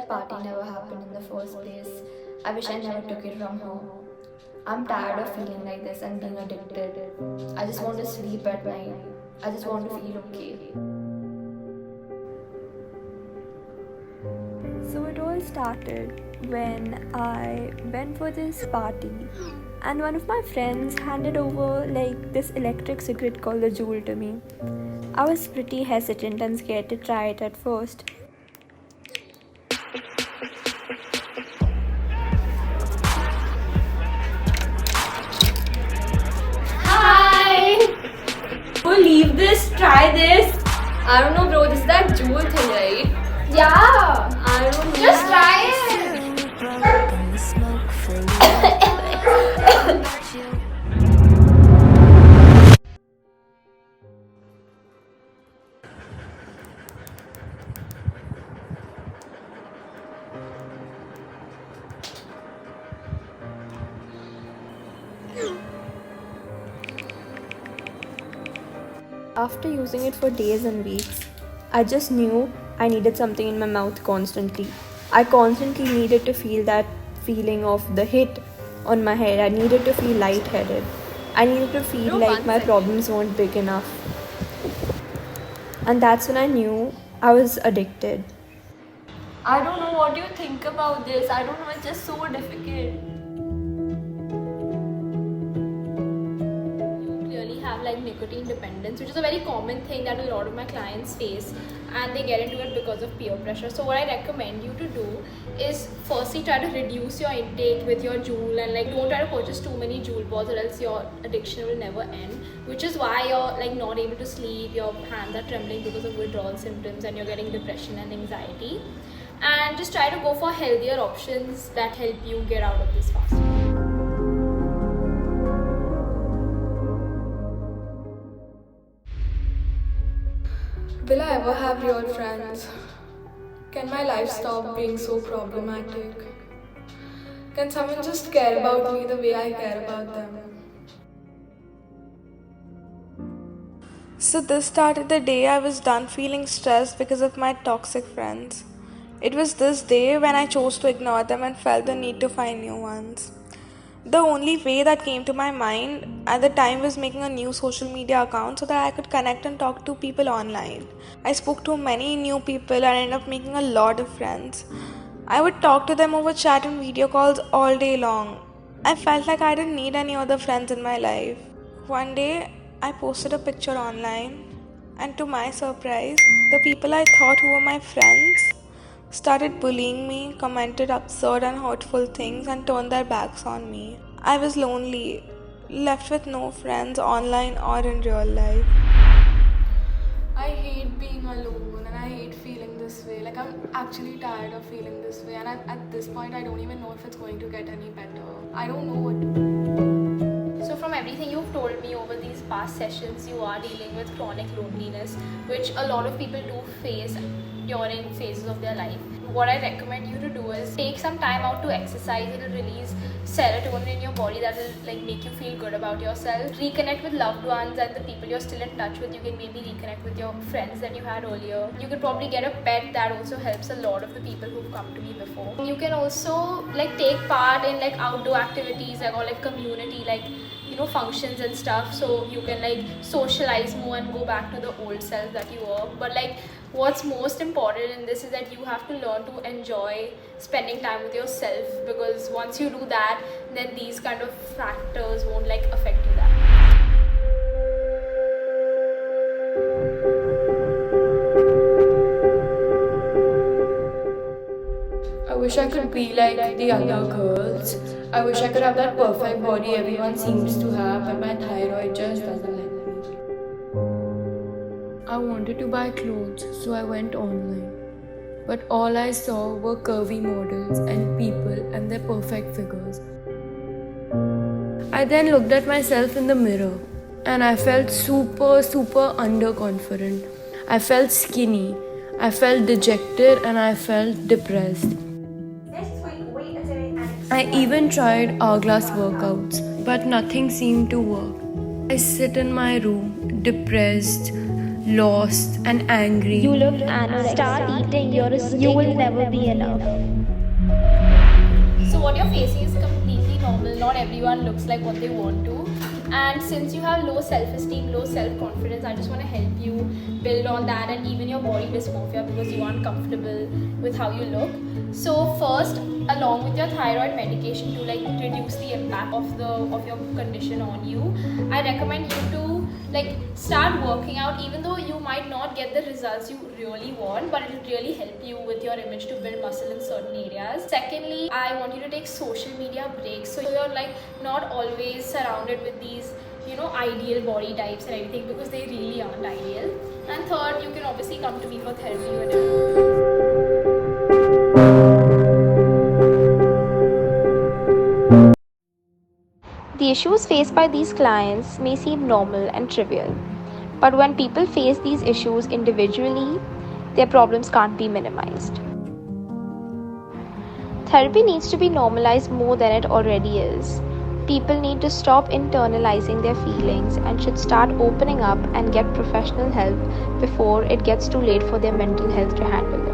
that party never happened in the first place. I wish I never took it from her. I'm tired of feeling like this and being addicted. I just want to sleep at night. I just want to feel okay. So it all started when I went for this party and one of my friends handed over like this electric cigarette called the Juul to me. I was pretty hesitant and scared to try it at first. Hi! Oh, leave this, try this. I don't know, bro. This is that Juul thing, right? Yeah. I don't know. Just try it. After using it for days and weeks, I just knew I needed something in my mouth constantly. I constantly needed to feel that feeling of the hit on my head. I needed to feel lightheaded. I needed to feel like my problems weren't big enough. And that's when I knew I was addicted. I don't know what you think about this. I don't know. It's just so difficult. Clearly have like nicotine dependence, which is a very common thing that a lot of my clients face, and they get into it because of peer pressure. So what I recommend you to do is firstly try to reduce your intake with your Juul, and like don't try to purchase too many Juul balls or else your addiction will never end, which is why you're like not able to sleep, your hands are trembling because of withdrawal symptoms, and you're getting depression and anxiety. And just try to go for healthier options that help you get out of this fast. Will I ever have real friends? Can my life stop being so problematic? Can someone just care about me the way I care about them? So this started the day I was done feeling stressed because of my toxic friends. It was this day when I chose to ignore them and felt the need to find new ones. The only way that came to my mind at the time was making a new social media account so that I could connect and talk to people online. I spoke to many new people and ended up making a lot of friends. I would talk to them over chat and video calls all day long. I felt like I didn't need any other friends in my life. One day, I posted a picture online, and to my surprise, the people I thought who were my friends started bullying me, commented absurd and hurtful things, and turned their backs on me. I was lonely, left with no friends online or in real life. I hate being alone and I hate feeling this way. Like, I'm actually tired of feeling this way, and at this point, I don't even know if it's going to get any better. I don't know what to do. So from everything you've told me over these past sessions, you are dealing with chronic loneliness, which a lot of people do face during phases of their life. What I recommend you to do is take some time out to exercise. It will release serotonin in your body that will like make you feel good about yourself. Reconnect with loved ones and the people you're still in touch with. You can maybe reconnect with your friends that you had earlier. You could probably get a pet. That also helps a lot of the people who've come to me before. You can also like take part in like outdoor activities like, or like community like functions and stuff, so you can like socialize more and go back to the old self that you were. But like what's most important in this is that you have to learn to enjoy spending time with yourself, because once you do that, then these kind of factors won't like affect you that much. I wish I could be like the other girls. I wish I could have that perfect body everyone seems to have, but my thyroid just doesn't let me. I wanted to buy clothes, so I went online. But all I saw were curvy models and people and their perfect figures. I then looked at myself in the mirror and I felt super underconfident. I felt skinny, I felt dejected, and I felt depressed. I even tried hourglass workouts, but nothing seemed to work. I sit in my room, depressed, lost, and angry. You look anorexic. Start eating. You will never be enough. So what you're facing is completely normal. Not everyone looks like what they want to. And since you have low self-esteem, low self-confidence, I just want to help you build on that, and even your body dysmorphia because you aren't comfortable with how you look. So first, along with your thyroid medication to like reduce the impact of your condition on you, I recommend you to like start working out, even though you might not get the results you really want, but it will really help you with your image to build muscle in certain areas. Secondly, I want you to take social media breaks, so you're like not always surrounded with these ideal body types and everything, because they really aren't ideal. And third, you can obviously come to me for therapy whenever. The issues faced by these clients may seem normal and trivial, but when people face these issues individually, their problems can't be minimized. Therapy needs to be normalized more than it already is. People need to stop internalizing their feelings and should start opening up and get professional help before it gets too late for their mental health to handle.